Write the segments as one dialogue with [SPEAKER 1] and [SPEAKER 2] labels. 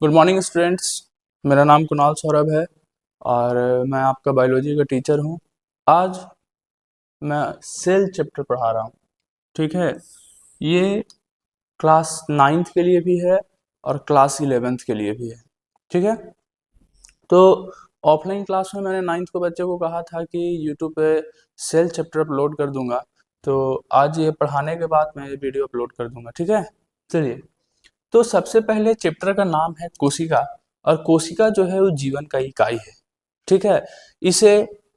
[SPEAKER 1] Good morning students. मेरा नाम कुणाल सौरभ है और मैं आपका बायोलॉजी का टीचर हूँ। आज मैं सेल चैप्टर पढ़ा रहा हूँ। ठीक है, ये क्लास 9th के लिए भी है और क्लास 11th के लिए भी है। ठीक है, तो ऑफलाइन क्लास में मैंने 9th को बच्चे को कहा था कि यूट्यूब पे सेल चैप्टर अपलोड कर दूंगा, तो आज ये पढ़ाने के बाद मैं ये वीडियो अपलोड कर दूंगा। ठीक है, चलिए। तो सबसे पहले चैप्टर का नाम है कोशिका, और कोशिका जो है वो जीवन का इकाई है। ठीक है, इसे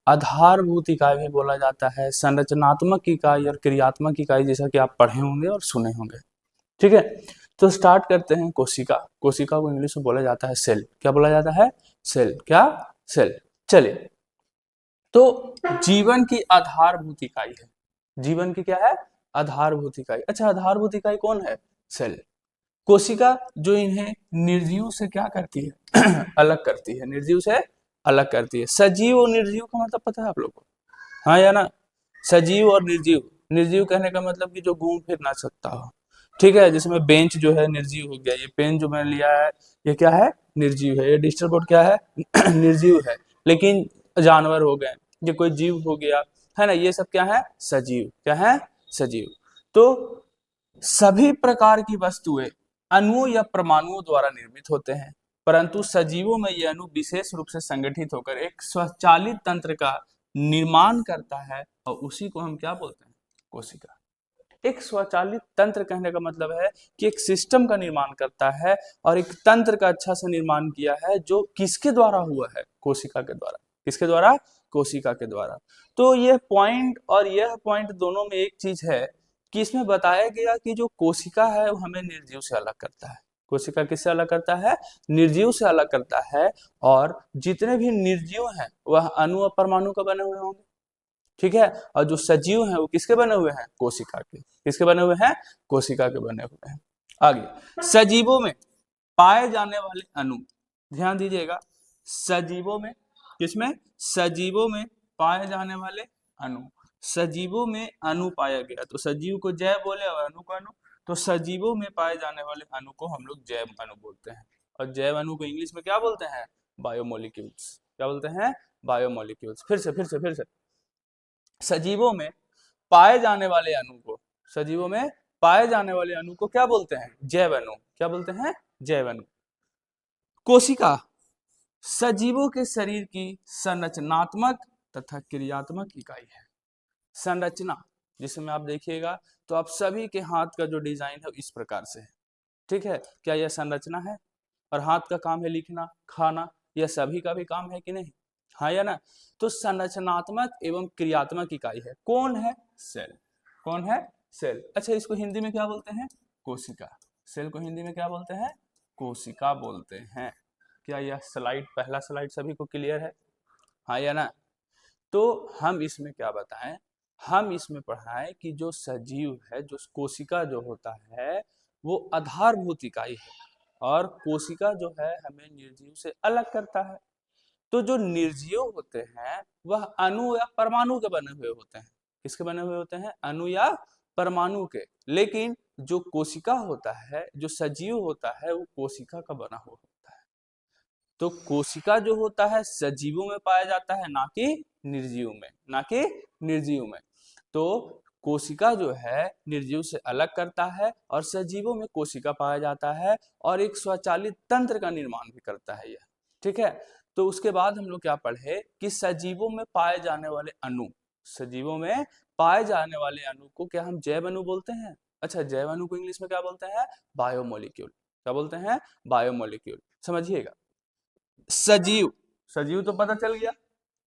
[SPEAKER 1] आधारभूत इकाई भी बोला जाता है, संरचनात्मक इकाई और क्रियात्मक इकाई, जैसा कि आप पढ़े होंगे और सुने होंगे। ठीक है, तो स्टार्ट करते हैं। कोशिका, कोशिका को इंग्लिश में बोला जाता है सेल। क्या बोला जाता है? सेल। क्या? सेल। चलिए, तो जीवन की आधारभूत इकाई है। जीवन की क्या है? आधारभूत इकाई। अच्छा, आधारभूत इकाई कौन है? सेल। कोशिका जो इन्हें निर्जीव से क्या करती है? अलग करती है। निर्जीव से अलग करती है। सजीव और निर्जीव का मतलब पता है आप लोग को? हाँ या ना? सजीव और निर्जीव। निर्जीव कहने का मतलब कि जो घूम फिर ना सकता हो। ठीक है, जिसमें बेंच जो है निर्जीव हो गया। ये पेन जो मैंने लिया है ये क्या है? निर्जीव है। ये डिजिटल बोर्ड क्या है? निर्जीव है। लेकिन जानवर हो गए, ये कोई जीव हो गया, है ना, ये सब क्या है? सजीव। क्या है? सजीव। तो सभी प्रकार की वस्तुएं अणुओं या परमाणुओं द्वारा निर्मित होते हैं, परंतु सजीवों में यह अणु विशेष रूप से संगठित होकर एक स्वचालित तंत्र का निर्माण करता है, और उसी को हम क्या बोलते हैं? कोशिका। एक स्वचालित तंत्र कहने का मतलब है कि एक सिस्टम का निर्माण करता है, और एक तंत्र का अच्छा से निर्माण किया है, जो किसके द्वारा हुआ है? कोशिका के द्वारा। किसके द्वारा? कोशिका के द्वारा। तो यह पॉइंट और यह पॉइंट दोनों में एक चीज है कि इसमें बताया गया कि जो कोशिका है वो हमें निर्जीव से अलग करता है। कोशिका किससे अलग करता है? निर्जीव से अलग करता है। और जितने भी निर्जीव हैं वह अणु और परमाणु का बने हुए होंगे। ठीक है, और जो सजीव हैं वो किसके बने हुए हैं? कोशिका के। किसके बने हुए हैं? कोशिका के बने हुए हैं। आगे, सजीवों में पाए जाने वाले अणु, ध्यान दीजिएगा। सजीवों में, किसमें? सजीवों में पाए जाने वाले अणु। सजीवों में अणु पाया गया तो सजीव को जैव बोले और अणु को अणु। तो सजीवों में पाए जाने वाले अणु को हम लोग जैव अणु बोलते हैं, और जैव अणु को इंग्लिश में क्या बोलते हैं? बायोमोलिक्यूल्स। क्या बोलते हैं? बायोमोलिक्यूल्स। फिर से सजीवों में पाए जाने वाले अणु को, सजीवों में पाए जाने वाले अणु को क्या बोलते हैं? जैव अणु। क्या बोलते हैं? जैव अणु। कोशिका सजीवों के शरीर की संरचनात्मक तथा क्रियात्मक इकाई है। संरचना, जिसमें आप देखिएगा तो आप सभी के हाथ का जो डिजाइन है इस प्रकार से है। ठीक है, क्या यह संरचना है? और हाथ का काम है लिखना, खाना, यह सभी का भी काम है कि नहीं? हाँ या ना? तो संरचनात्मक एवं क्रियात्मक इकाई है। कौन है? सेल। कौन है? सेल। अच्छा, इसको हिंदी में क्या बोलते हैं? कोशिका। सेल को हिंदी में क्या बोलते हैं? कोशिका बोलते हैं। क्या यह स्लाइड, पहला स्लाइड सभी को क्लियर है? हाँ या ना? तो हम इसमें क्या बताएं? हम इसमें पढ़ाएं कि जो सजीव है, जो कोशिका जो होता है, वो आधारभूत इकाई है, और कोशिका जो है हमें निर्जीव से अलग करता है। तो जो निर्जीव होते हैं वह अणु या परमाणु के बने हुए होते हैं। किसके बने हुए होते हैं? अणु या परमाणु के। लेकिन जो कोशिका होता है, जो सजीव होता है, वो कोशिका का बना हुआ होता है। तो कोशिका जो होता है सजीवों में पाया जाता है, ना कि निर्जीव में। ना कि निर्जीव में। तो कोशिका जो है निर्जीव से अलग करता है, और सजीवों में कोशिका पाया जाता है, और एक स्वचालित तंत्र का निर्माण भी करता है यह। ठीक है, तो उसके बाद हम लोग क्या पढ़े कि सजीवों में पाए जाने वाले अणु, सजीवों में पाए जाने वाले अणु को क्या हम जैव अणु बोलते हैं? अच्छा, जैव अणु को इंग्लिश में क्या बोलते हैं? बायोमोलिक्यूल। क्या बोलते हैं? बायोमोलिक्यूल। समझिएगा, सजीव, सजीव तो पता चल गया।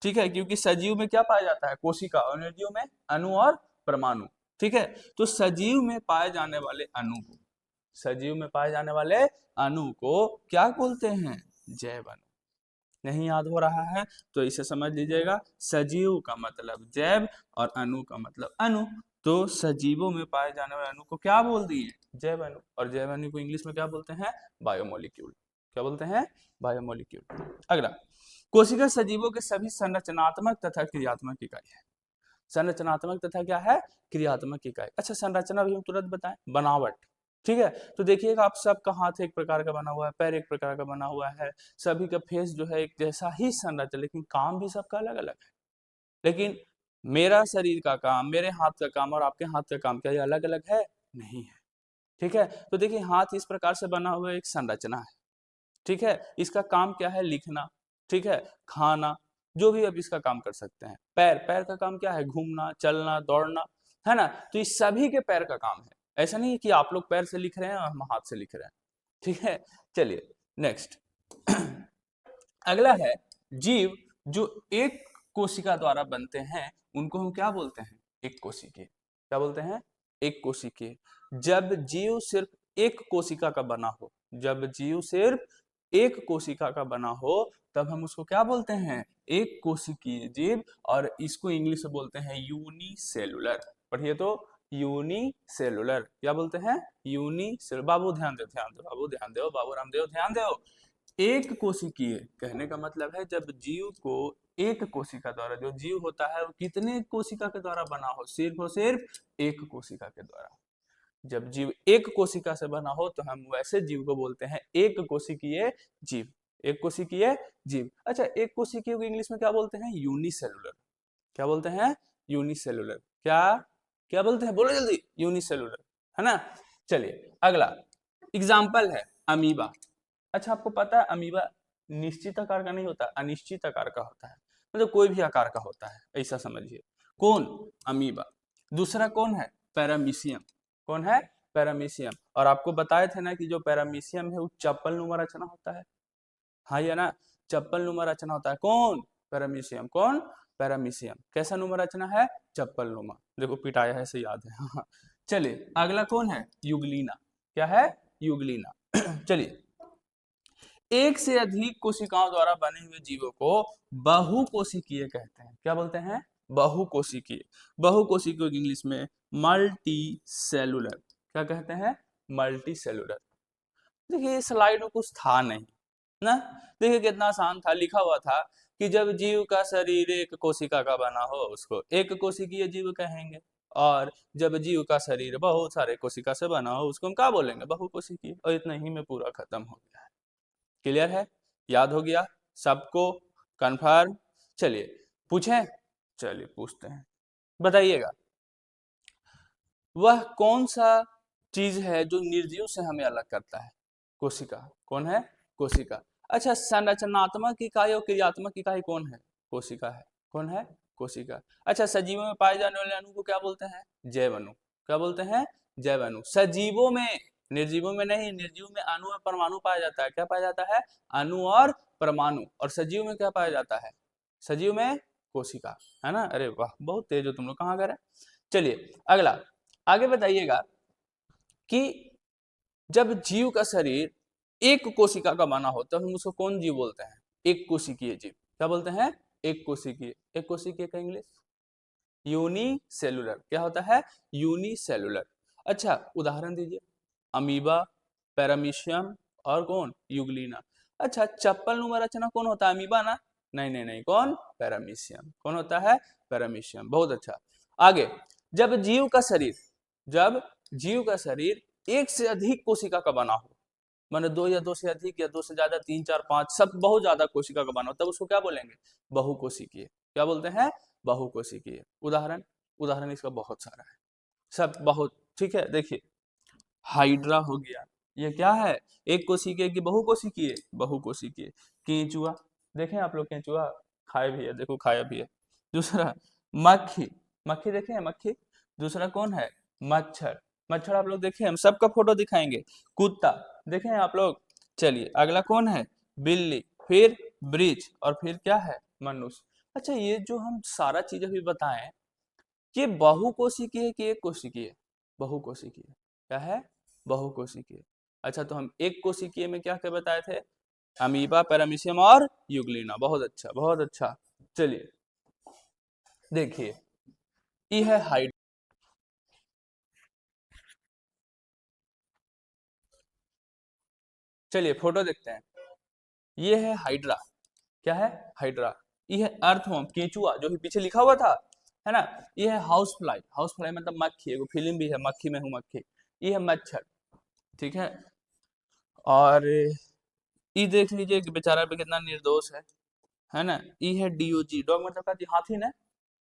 [SPEAKER 1] ठीक है, क्योंकि सजीव में क्या पाया जाता है? कोशिका, और निर्जीव में अणु और परमाणु। ठीक है, तो सजीव में पाए जाने वाले अणु को, सजीव में पाए जाने वाले अणु को क्या बोलते हैं? जैव अणु। नहीं याद हो रहा है तो इसे समझ लीजिएगा। सजीव का मतलब जैव, और अणु का मतलब अणु। तो सजीवों में पाए जाने वाले अणु को क्या बोल दिए? जैव अणु। और जैव अणु को इंग्लिश में क्या बोलते हैं? बायोमोलिक्यूल। क्या बोलते हैं? बायोमोलिक्यूल। अगला, कोशिका सजीवों के सभी संरचनात्मक तथा क्रियात्मक इकाई है। संरचनात्मक तथा क्या है? क्रियात्मक इकाई। अच्छा, संरचना भी हम तुरंत बताएं, बनावट। ठीक है। तो देखिएगा आप, सबका हाथ एक प्रकार का बना हुआ है, पैर एक प्रकार का बना हुआ है, सभी का फेस जो है एक जैसा ही संरचना, लेकिन काम भी सबका अलग अलग है। लेकिन मेरा शरीर का काम, मेरे हाथ का काम और आपके हाथ का काम क्या ये अलग अलग है? नहीं है। ठीक है। तो देखिए हाथ इस प्रकार से बना हुआ एक संरचना है। ठीक है। इसका काम क्या है? लिखना। ठीक है। खाना, जो भी आप इसका काम कर सकते हैं। पैर, पैर का काम क्या है? घूमना, चलना, दौड़ना, है ना। तो इस सभी के पैर का काम है। ऐसा नहीं है कि आप लोग पैर से लिख रहे हैं और हम हाथ से लिख रहे हैं। ठीक है। चलिए नेक्स्ट। अगला है जीव जो एक कोशिका द्वारा बनते हैं, उनको हम क्या बोलते हैं? एक कोशिकीय। क्या बोलते हैं? एक कोशिकीय। जब जीव सिर्फ एक कोशिका का बना हो, जब जीव सिर्फ एक कोशिका का बना हो, तब हम उसको क्या बोलते हैं? एक कोशिकीय जीव। और इसको इंग्लिश में बोलते हैं यूनिसेलुलर। पढ़िए तो, यूनिसेलुलर। क्या बोलते हैं? यूनिसेलुलर। बाबू ध्यान दो, ध्यान दो बाबू, ध्यान दो बाबू, रामदेव ध्यान दो। एक कोशिकीय कहने का मतलब है जब जीव को एक कोशिका द्वारा, जो जीव होता है वो कितने कोशिका के द्वारा बना हो? सिर्फ और सिर्फ एक कोशिका के द्वारा। जब जीव एक कोशिका से बना हो तो हम वैसे जीव को बोलते हैं एक कोशिकीय जीव। एक कोशिकीय जीव। अच्छा, एक कोशिकीय को इंग्लिश में क्या बोलते हैं? यूनिसेलुलर। क्या बोलते हैं? यूनिसेलुलर। क्या क्या बोलते हैं? बोलो जल्दी। यूनिसेलुलर, है ना। चलिए अगला एग्जाम्पल है अमीबा। अच्छा, आपको पता है अमीबा निश्चित आकार का नहीं होता, अनिश्चित आकार का होता है। मतलब कोई भी आकार का होता है, ऐसा समझिए। कौन? अमीबा। दूसरा कौन है? पैरामीशियम। कौन है? पैरामीशियम। और आपको बताए थे ना कि जो पैरामीशियम है वो चप्पल नुमा रचना होता है। हाँ या ना, चप्पल नुमा रचना होता है। कौन? पैरामीशियम। कौन? पैरामीशियम। कैसा नुमा रचना है? चप्पल नुमा। देखो पिटाया है, से याद है। हाँ। चलिए अगला कौन है? युगलीना। क्या है? युगलीना। चलिए, एक से अधिक कोशिकाओं द्वारा बने हुए जीवों को बहुकोशिकीय कहते हैं। क्या बोलते हैं? बहुकोशिकीय। बहुकोशिकीय इंग्लिश में मल्टी सेलुलर। क्या कहते हैं? Multi cellular. देखिए स्लाइड में कुछ था नहीं ना। देखिए कितना आसान था, लिखा हुआ था कि जब जीव का शरीर एक कोशिका का बना हो उसको एक कोशिकीय जीव कहेंगे, और जब जीव का शरीर बहुत सारे कोशिका से बना हो उसको हम क्या बोलेंगे? बहुकोशिकीय। और इतना ही में पूरा खत्म हो गया है। क्लियर है? याद हो गया सबको? कंफर्म? चलिए पूछें। चलिए पूछते हैं, बताइएगा वह कौन सा चीज है जो निर्जीव से हमें अलग करता है? कोशिका। कौन है? कोशिका। अच्छा, संरचनात्मक इकाई और क्रियात्मक इकाई कौन है? कोशिका है। कौन है? कोशिका। अच्छा, सजीवों में पाए जाने वाले अणु को क्या बोलते हैं? जैव अणु। क्या बोलते हैं? जैव अणु। सजीवों में, निर्जीवों में नहीं। निर्जीव में अणु और परमाणु पाया जाता है। क्या पाया जाता है? अणु और परमाणु। और सजीव में क्या पाया जाता है? सजीव में कोशिका, है ना। अरे वाह, बहुत तेज हो तुम लोग, कहाँ गए? चलिए अगला, आगे बताइएगा कि जब जीव का शरीर एक कोशिका का बना हो तब हम उसको कौन जीव बोलते हैं? एक कोशिकीय जीव। क्या बोलते हैं? एक कोशिकीय। एक कोशिकीय का इंग्लिश यूनिसेलुलर। क्या होता है? यूनिसेलुलर। अच्छा उदाहरण दीजिए। अमीबा, पैरामीशियम और कौन? युगलीना। अच्छा, चप्पल नुमा रचना कौन होता है? अमीबा ना? नहीं नहीं नहीं, कौन? पैरामीशियम। कौन होता है? पैरामीशियम। बहुत अच्छा। आगे, जब जीव का शरीर, जब जीव का शरीर एक से अधिक कोशिका का बना हो, माने दो या दो से अधिक या दो से ज्यादा, तीन चार पांच, सब बहुत ज्यादा कोशिका का बना हो, तब उसको क्या बोलेंगे? बहुकोशिकीय। क्या बोलते हैं? बहुकोशिकीय। उदाहरण, उदाहरण इसका बहुत सारा है, सब बहुत। ठीक है, देखिए हाइड्रा हो गया, ये क्या है? एक कोशिकीय की बहुकोशिकीय? बहुकोशिकीय। केंचुआ, देखें आप लोग केंचुआ खाए भी है, देखो खाया भी है। दूसरा मक्खी, मक्खी देखे हैं? मक्खी। दूसरा कौन है? मच्छर। मच्छर आप लोग देखे, हम सबका फोटो दिखाएंगे। कुत्ता देखे हैं आप लोग। चलिए अगला कौन है? बिल्ली, फिर ब्रिज, और फिर क्या है? मनुष्य। अच्छा, ये जो हम सारा चीज अभी बताएं, ये बहुकोशिकीय है कि एक कोशिकीय? बहुकोशिकीय। क्या है? बहुकोशिकीय। अच्छा, तो हम एक कोशिकीय में क्या क्या बताए थे? अमीबा, पैरामीशियम और युगलीना। बहुत अच्छा, बहुत अच्छा। चलिए देखिए, ये है हाइड, चलिए फोटो देखते हैं। ये है हाइड्रा। क्या है? हाइड्रा। ये है अर्थवर्म, केंचुआ, जो भी पीछे लिखा हुआ था, है ना। ये है हाउस फ्लाई। हाउस फ्लाई मतलब मक्खी, एगो फिल्म भी है, मक्खी में हूँ मक्खी। ये है मच्छर। ठीक है। और ई देख लीजिए कि बेचारा पे कितना निर्दोष है ना। ई है डीओजी, डॉग मतलब का हाथी ना,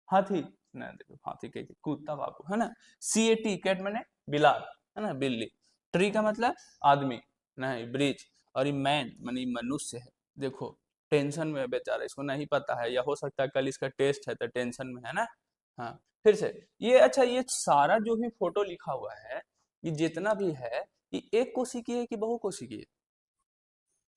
[SPEAKER 1] हाथी ना, देखो हाथी कह कुत्ता बाबू है ना। सीएटी कैट मैंने बिलाल है ना, बिल्ली। ट्री का मतलब आदमी नहीं, ब्रिज। और ये मैन माने मनुष्य है। देखो टेंशन में है बेचारा, इसको नहीं पता है, या हो सकता है कल इसका टेस्ट है तो टेंशन में है ना। हाँ फिर से ये, अच्छा ये सारा जो भी फोटो लिखा हुआ है, ये जितना भी है, ये एक कोशिकीय है कि बहुकोशिकीय?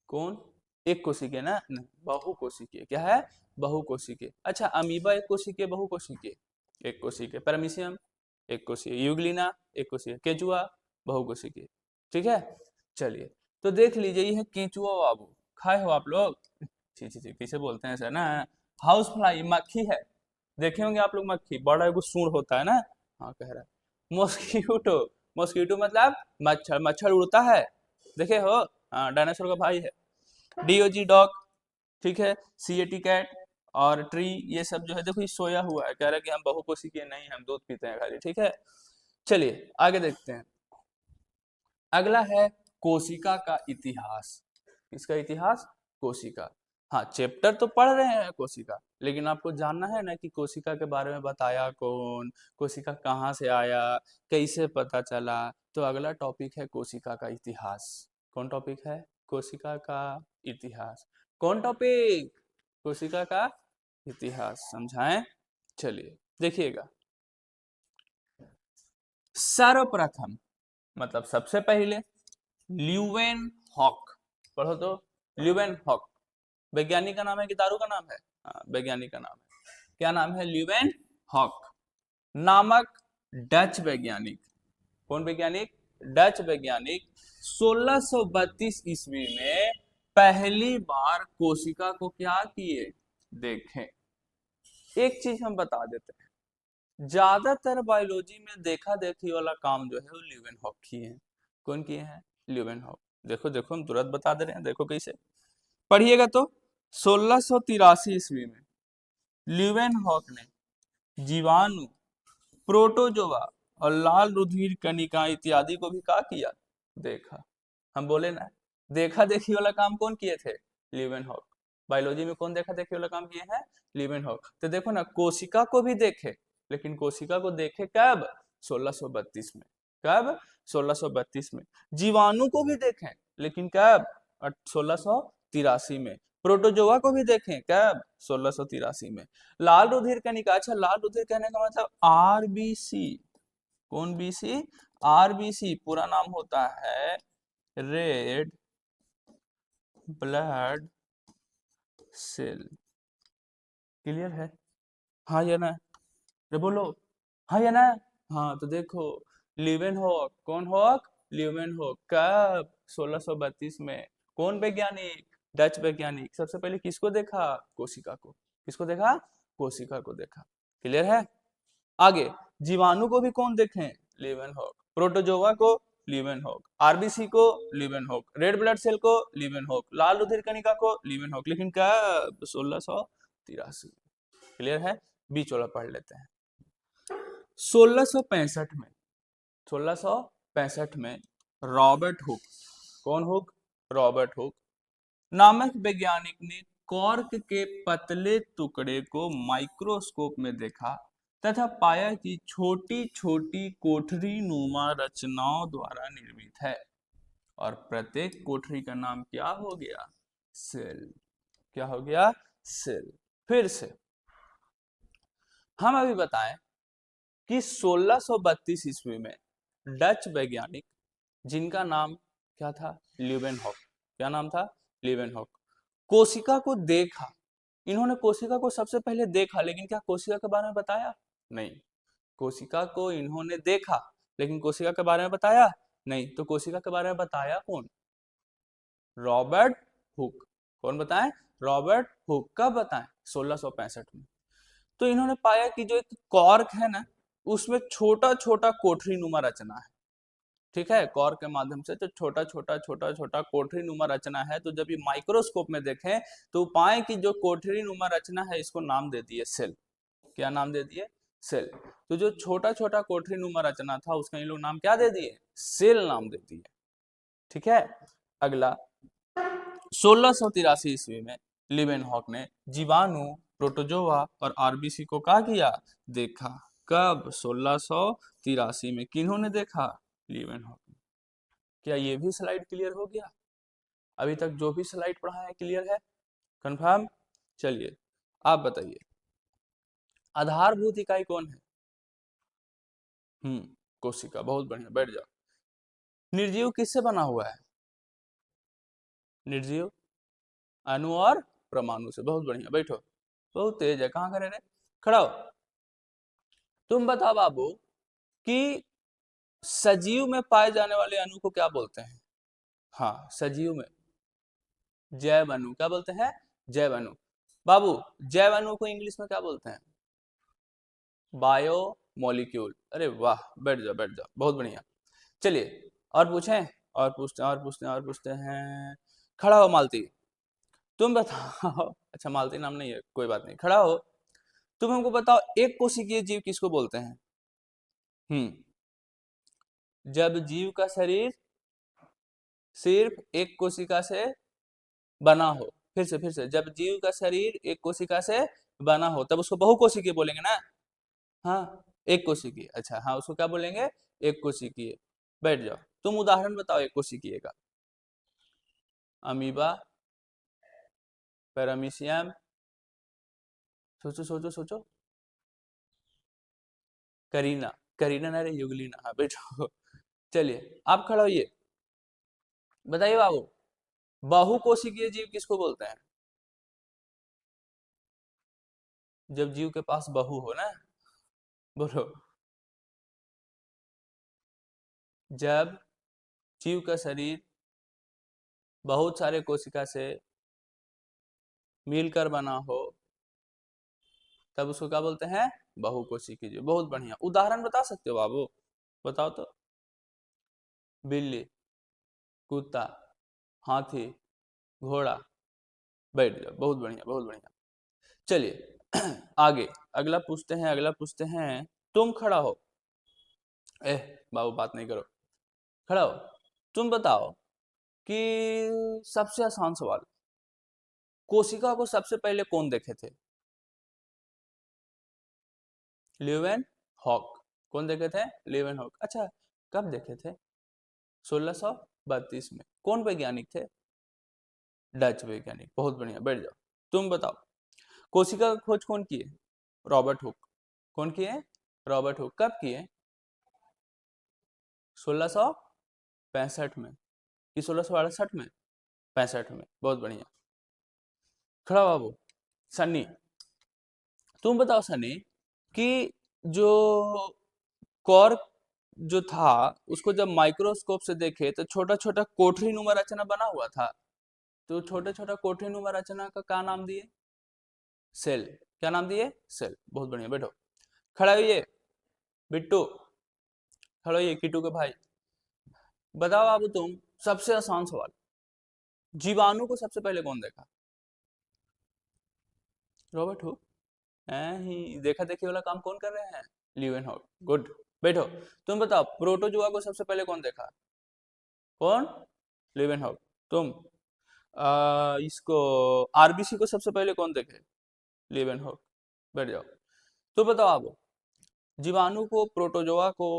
[SPEAKER 1] कौन? एक कोशिकीय ना, नहीं, बहुकोशिकीय। क्या है? बहुकोशिकीय। अच्छा अमीबा एक कोशिकीय बहुकोशिकीय? एक कोशिकीय। पैरामीशियम एक कोशिकीय। यूग्लिना एक कोशिकीय। केचुआ बहुकोशिकीय। ठीक है। चलिए तो देख लीजिए, ये है केचुआ बाबू। खाए हो आप लोग? छी छी छी, किसे बोलते हैं सर ना, हाउस फ्लाई मक्खी है। देखे होंगे आप लोग मक्खी, बड़ा एगो सूंड होता है ना। हाँ कह रहा है। मॉस्किटो, मॉस्किटो मतलब मच्छर, मच्छर उड़ता है, देखे हो? हाँ डायनासोर का भाई है। डीओजी डॉग, ठीक है। सीएटी कैट और ट्री, ये सब जो है देखो ये सोया हुआ है, कह रहा है कि हम बहुकोशिकीय नहीं हैं, हम दूध पीते हैं खाली। ठीक है। चलिए आगे देखते हैं। अगला है कोशिका का इतिहास। किसका इतिहास? कोशिका। हाँ चैप्टर तो पढ़ रहे हैं कोशिका, लेकिन आपको जानना है ना कि कोशिका के बारे में बताया कौन, कोशिका कहाँ से आया, कैसे पता चला। तो अगला टॉपिक है कोशिका का इतिहास। कौन टॉपिक है? कोशिका का इतिहास। कौन टॉपिक? कोशिका का इतिहास। समझाएं? चलिए देखिएगा। सर्वप्रथम मतलब सबसे पहले ल्यूवेन हॉक। पढ़ो तो, ल्यूवेन हॉक। वैज्ञानिक का नाम है कि दारू का नाम है? हाँ वैज्ञानिक का नाम है। क्या नाम है? ल्यूवेन हॉक नामक डच वैज्ञानिक। कौन वैज्ञानिक? डच वैज्ञानिक 1632 ईस्वी में पहली बार कोशिका को क्या किए? देखें। एक चीज हम बता देते हैं, ज्यादातर बायोलॉजी में देखा देखी वाला काम जो है वो ल्यूवेन हॉक किए हैं। कौन किए हैं? Leeuwenhoek. देखो देखो हम तुरंत बता दे रहे हैं, देखो कैसे। पढ़िएगा तो 1683 ईस्वी में ल्यूवेन हॉक ने जीवाणु, प्रोटोजोआ और लाल रुधिर कणिका इत्यादि को भी क्या किया? देखा। हम बोले ना, देखा देखी वाला काम कौन किए थे? Leeuwen hoc. बायोलॉजी में कौन देखा देखी वाला काम किए हैं? Leeuwenhoek. तो देखो ना, कोशिका को भी देखे, लेकिन कोशिका को देखे कब? 1632 में। कब? 1632 में। जीवाणु को भी देखें, लेकिन कब? 1683 में। प्रोटोजोआ को भी देखें, कब? 1683 में। लाल रुधिर कणिका, अच्छा लाल रुधिर कहने का मतलब आरबीसी। कौन बीसी? आरबीसी। पूरा नाम होता है रेड ब्लड सेल। क्लियर है? हाँ या ना? ये बोलो, हाँ या ना? हाँ तो देखो, ल्यूवेन हॉक। कौन हॉक? Leeuwenhoek. कब? 1632 में। कौन वैज्ञानिक? डच वैज्ञानिक। सबसे पहले किसको देखा? कोशिका को। किसको देखा? कोशिका को देखा। क्लियर है? आगे जीवाणु को भी कौन देखें? Leeuwenhoek. प्रोटोजोआ को ल्यूवेन हॉक। आरबीसी को Leeuwenhoek. Red blood cell को ल्यूवेन हॉक। लाल रुधिर कणिका को ल्यूवेन हॉक। लेकिन कब? 1683। क्लियर है? बीच वाला पढ़ लेते हैं। 1665 में, 1665 में रॉबर्ट हुक। कौन हुक? रॉबर्ट हुक नामक वैज्ञानिक ने कॉर्क के पतले टुकड़े को माइक्रोस्कोप में देखा तथा पाया कि छोटी छोटी कोठरी नुमा रचनाओं द्वारा निर्मित है, और प्रत्येक कोठरी का नाम क्या हो गया? सेल। क्या हो गया? सेल। फिर से हम अभी बताएं कि 1632 ईस्वी में डच वैज्ञानिक, जिनका नाम क्या था? Leeuwenhoek. क्या नाम था? Leeuwenhoek. कोशिका को देखा। इन्होंने कोशिका को सबसे पहले देखा, लेकिन क्या कोशिका के बारे में बताया? नहीं। कोशिका को इन्होंने देखा, लेकिन कोशिका के बारे में बताया? नहीं। तो कोशिका के बारे में बताया कौन? Robert Hooke. कौन बताएं? Robert Hooke. कब बताएं? 1665 में। तो इन्होंने पाया कि जो एक कॉर्क है ना, उसमें छोटा छोटा कोठरी नुमा रचना है। ठीक है। कॉर्क के माध्यम से जो छोटा छोटा छोटा छोटा कोठरी नुमा रचना है, तो जब ये माइक्रोस्कोप में देखें तो पाए कि जो कोठरी नुमा रचना है, इसको नाम दे दिए सेल। क्या नाम दे दिए? सेल। तो जो छोटा छोटा कोठरी नुमा रचना था, उसका इन लोग नाम क्या दे दिए? सेल नाम दे दिए। ठीक है। अगला, 1683 ईस्वी में लिवेनहॉक ने जीवाणु, प्रोटोजोआ और आरबीसी को क्या किया, देखा। कब? 1683 में। किन्होंने देखा? लिवेनहॉक ने। क्या ये भी स्लाइड क्लियर हो गया? अभी तक जो भी स्लाइड पढ़ा है क्लियर है, कंफर्म? चलिए आप बताइए, आधारभूत इकाई कौन है? कोशिका, बहुत बढ़िया, बैठ जाओ। निर्जीव किससे बना हुआ है? निर्जीव अणु और परमाणु से, बहुत बढ़िया, बैठो। बहुत तेज है, कहाँ खड़े रहे, खड़ा हो। तुम बताओ बाबू कि सजीव में पाए जाने वाले अणु को क्या बोलते हैं? हाँ, सजीव में जैव अणु, क्या बोलते हैं? जैव अणु। बाबू, जैव अणु को इंग्लिश में क्या बोलते हैं? Bio molecule. अरे वाह, बैठ जाओ बैठ जाओ, बहुत बढ़िया। चलिए और पूछें, और पूछते हैं और पूछते हैं और पूछते हैं। खड़ा हो मालती, तुम बताओ। अच्छा, मालती नाम नहीं है, कोई बात नहीं, खड़ा हो। तुम हमको बताओ, एक कोशिकीय जीव किसको बोलते हैं? हम्म जब जीव का शरीर सिर्फ एक कोशिका से बना हो, फिर से जब जीव का शरीर एक कोशिका से बना हो तब उसको बहुकोशिकीय बोलेंगे ना। हाँ, एक कोशिकीय, अच्छा हाँ, उसको क्या बोलेंगे? एक कोशिकीय। बैठ जाओ, तुम उदाहरण बताओ एक कोशिकीय का। अमीबा, पैरामीशियम, सोचो सोचो सोचो। करीना, करीना ना रे, युगलीना, हाँ बैठो। चलिए आप खड़ा होइए, बताइए बाबू, बहुकोशिकीय जीव किसको बोलते हैं? जब जीव के पास बहु हो ना, बोलो। जब जीव का शरीर बहुत सारे कोशिका से मिलकर बना हो तब उसको क्या बोलते हैं? बहुकोशिकीय जीव। बहुत बढ़िया, उदाहरण बता सकते हो बाबू? बताओ तो। बिल्ली, कुत्ता, हाथी, घोड़ा। बैठ जाओ, बहुत बढ़िया बहुत बढ़िया। चलिए आगे, अगला पूछते हैं। तुम खड़ा हो। एह बाबू, बात नहीं करो, खड़ा हो। तुम बताओ कि सबसे आसान सवाल, कोशिका को सबसे पहले कौन देखे थे? Leeuwenhoek. कौन देखे थे? Leeuwenhoek. अच्छा, कब देखे थे? 1632 में। कौन वैज्ञानिक थे? डच वैज्ञानिक। बहुत बढ़िया, बैठ जाओ। तुम बताओ, कोशिका का खोज कौन किए? Robert Hooke. कौन किए? Robert Hooke. कब किए? 1665 में कि 1668 में? 65 में, बहुत बढ़िया। खड़ा बाबू। सन्नी, तुम बताओ सनी कि जो कॉर्क जो था उसको जब माइक्रोस्कोप से देखे तो छोटा छोटा कोठरी नुमा रचना बना हुआ था, तो छोटा छोटा कोठरी नुमा रचना का क्या नाम दिए? सेल। क्या नाम दिए? सेल। बहुत बढ़िया, बैठो। खड़ा होइए बिट्टू, खड़ा होइए किट्टू के भाई। बताओ बाबू तुम, सबसे आसान सवाल, जीवाणु को सबसे पहले कौन देखा? Robert Hooke. ही देखा देखी वाला काम कौन कर रहे हैं? ल्यूवेनहॉक। गुड, बैठो। तुम बताओ, प्रोटोजुआ को सबसे पहले कौन देखा? कौन? ल्यूवेनहॉक। तुम इसको आरबीसी को सबसे पहले कौन देखे? ल्यूवेनहॉक। बैठ जाओ। तो बताओ आप, जीवाणु को, प्रोटोजोआ को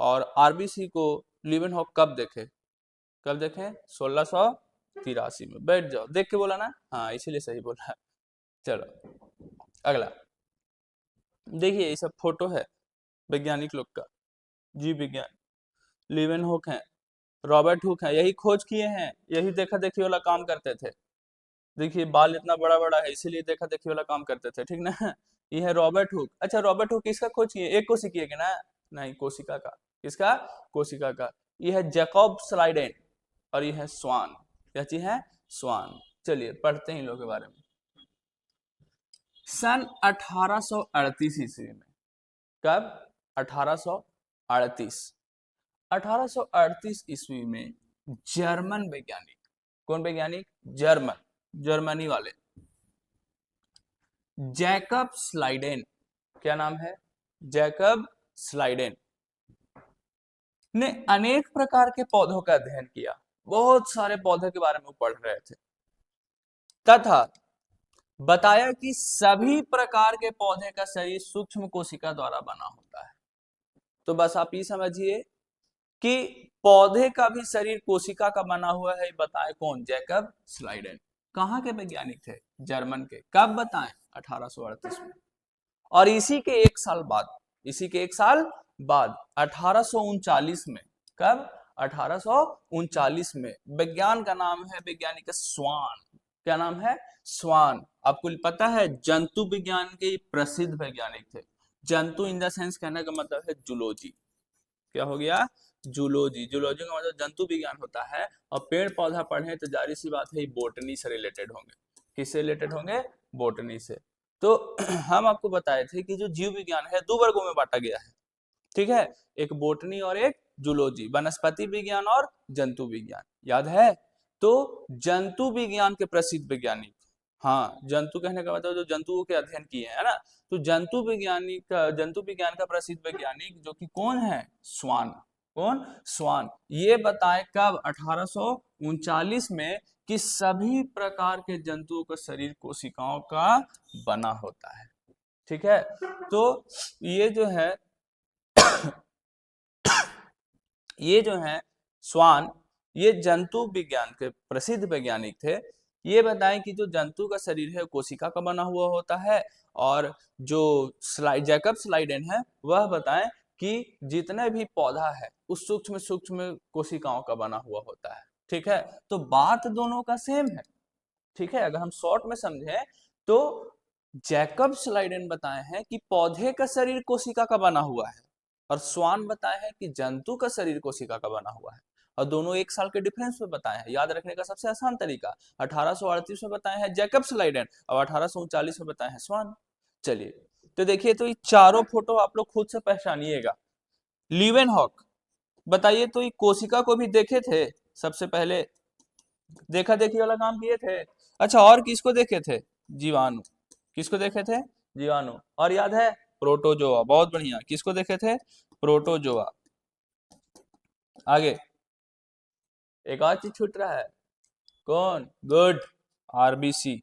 [SPEAKER 1] और आरबीसी को ल्यूवेनहॉक कब देखे? कब देखे? 1683 में। बैठ जाओ, देख के बोला ना, हाँ इसीलिए सही बोला। चलो अगला, देखिए ये सब फोटो है वैज्ञानिक लोग का, जीव विज्ञान। लीवेनहॉक है, रॉबर्ट हुक है, यही खोज किए हैं, यही देखा देखी वाला काम करते थे। देखिए बाल इतना बड़ा बड़ा है इसीलिए देखा देखी वाला काम करते थे, ठीक ना। ये है रॉबर्ट हुक। अच्छा, रॉबर्ट हुक किसका खोज किए? एक कोशिकीय का ना? नहीं, कोशिका का। किसका? कोशिका का। ये है जैकब स्लाइडेन और ये है स्वान। क्या चीज है? स्वान। चलिए पढ़ते हैं इन लोगों के बारे में। सन 1838 ईस्वी में। कब? 1838। 1838 ईस्वी में जर्मन वैज्ञानिक, कौन वैज्ञानिक? जर्मन, जर्मनी वाले, जैकब स्लाइडेन। क्या नाम है? जैकब स्लाइडेन ने अनेक प्रकार के पौधों का अध्ययन किया। बहुत सारे पौधे के बारे में पढ़ रहे थे, तथा बताया कि सभी प्रकार के पौधे का शरीर सूक्ष्म कोशिका द्वारा बना होता है। तो बस आप ये समझिए कि पौधे का भी शरीर कोशिका का बना हुआ है। बताए कौन? Jacob Schleiden. कहाँ के वैज्ञानिक थे? जर्मन के। कब बताएं? 1838 में। और इसी के एक साल बाद, इसी के एक साल बाद 1839 में, कब? 1839 में। विज्ञान का नाम है, वैज्ञानिक स्वान। क्या नाम है? स्वान। आपको पता है जंतु विज्ञान के प्रसिद्ध वैज्ञानिक थे। जंतु इन द सेंस कहने का मतलब है जूलॉजी। क्या हो गया? जूलॉजी। जूलॉजी का मतलब जंतु विज्ञान होता है। और पेड़ पौधा पढ़े तो जाहिर सी बात है बोटनी से रिलेटेड होंगे। किससे रिलेटेड होंगे? बोटनी से। तो हम आपको बताए थे कि जो जीव विज्ञान है दो वर्गों में बांटा गया है, ठीक है? एक बोटनी और एक जूलॉजी, वनस्पति विज्ञान और जंतु विज्ञान। याद है? तो जंतु विज्ञान के प्रसिद्ध वैज्ञानिक, हाँ, जंतु कहने का मतलब जो जंतुओं के अध्ययन किए हैं, है ना? तो जंतु विज्ञान का प्रसिद्ध वैज्ञानिक जो कि कौन है? स्वान। कौन? स्वान। ये बताए कब? 1839 में कि सभी प्रकार के जंतुओं का शरीर कोशिकाओं का बना होता है, ठीक है? तो ये जो है ये जो है स्वान, ये जंतु विज्ञान के प्रसिद्ध वैज्ञानिक थे। ये बताएं कि जो जंतु का शरीर है कोशिका का बना हुआ होता है, और जो जैकब स्लाइडेन है वह बताएं कि जितने भी पौधा है उस सूक्ष्म सूक्ष्म कोशिकाओं का बना हुआ होता है, ठीक है? तो बात दोनों का सेम है, ठीक है? अगर हम शॉर्ट में समझें तो जैकब स्लाइडेन बताए हैं कि पौधे का शरीर कोशिका का बना हुआ है, और स्वान बताए हैं कि जंतु का शरीर कोशिका का बना हुआ है। और दोनों एक साल के डिफरेंस में बताए हैं। याद रखने का सबसे आसान तरीका, 1838 में बताए हैं जैकब स्लाइडेन और 1839 में बताए हैं स्वान। चलिए, तो देखिए, तो ये चारों फोटो आप लोग खुद से पहचानिएगा। लीवेनहॉक, बताइए तो ये कोशिका को भी देखे थे सबसे पहले? देखा देखी वाला काम किए थे। अच्छा, और किसको देखे थे? जीवाणु। किसको देखे थे? जीवाणु। और याद है? प्रोटोजोआ। बहुत बढ़िया। किसको देखे थे? प्रोटोजोआ। आगे एक और चीज छूट रहा है। कौन? गुड। आरबीसी।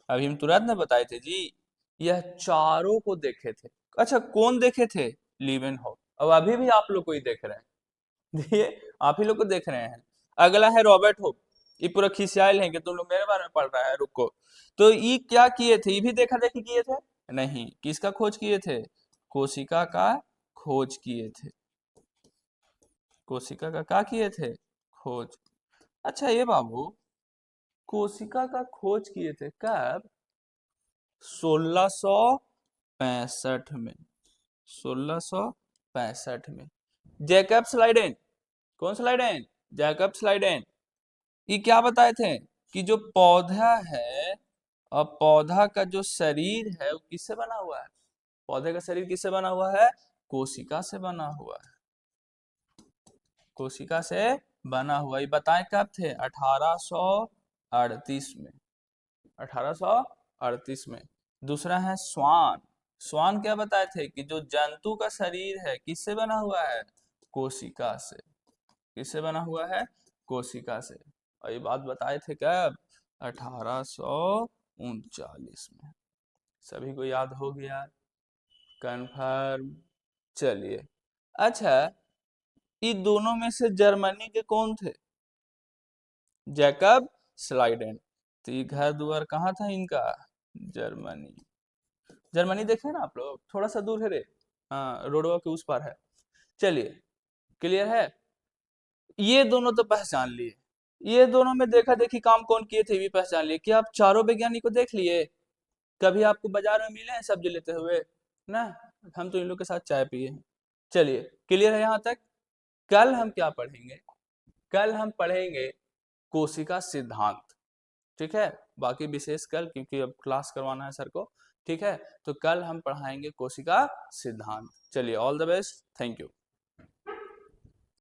[SPEAKER 1] अभी हम तुरंत में बताए थे जी। यह चारों को देखे थे। अच्छा, कौन देखे थे? लीवेनहॉक। अब अभी भी आप लोग को ही देख रहे हैं। देखिए, आप ही लोग को देख रहे हैं। अगला है रॉबर्ट हुक। ये पूरा खिसियाल है कि तुम लोग मेरे बारे में पढ़ रहा है, रुको। तो ये क्या किए थे? ये भी देखा देखी किए थे? नहीं। किसका खोज किए थे? कोशिका का खोज किए थे। कोशिका का क्या किए थे? खोज। अच्छा ये बाबू, कोशिका का खोज किए थे कब? 1665 में। 1665 में जैकब स्लाइडेन। कौन स्लाइडेन? Jacob Schleiden. ये क्या बताए थे कि जो पौधा है और पौधा का जो शरीर है वो किससे बना हुआ है? पौधे का शरीर किससे बना हुआ है? कोशिका से बना हुआ है। कोशिका से बना हुआ। ये बताए कब थे? 1838 में। 1838 में। दूसरा है स्वान। स्वान क्या बताए थे कि जो जंतु का शरीर है किससे बना हुआ है? कोशिका से। किससे बना हुआ है? कोशिका से। और ये बात बताए थे कब? 1839 में। सभी को याद हो गया? कंफर्म। चलिए, अच्छा, ये दोनों में से जर्मनी के कौन थे? Jacob Schleiden. तो ये घर द्वार कहाँ था इनका? जर्मनी। जर्मनी देखे ना आप लोग? थोड़ा सा दूर है रे। हाँ, रोडवा के उस पार है। चलिए, क्लियर है? ये दोनों तो पहचान लिए। ये दोनों में देखा देखी काम कौन किए थे भी पहचान लिए। क्या आप चारों वैज्ञानिक को देख लिए? कभी आपको बाजार में मिले हैं सब्जी लेते हुए? ना, हम तो इन लोग के साथ चाय पिए हैं। चलिए, क्लियर है यहाँ तक? कल हम क्या पढ़ेंगे? कल हम पढ़ेंगे कोशिका सिद्धांत, ठीक है? बाकी विशेष कल, क्योंकि अब क्लास करवाना है सर को, ठीक है? तो कल हम पढ़ाएंगे कोशिका सिद्धांत। चलिए, all the best, thank you.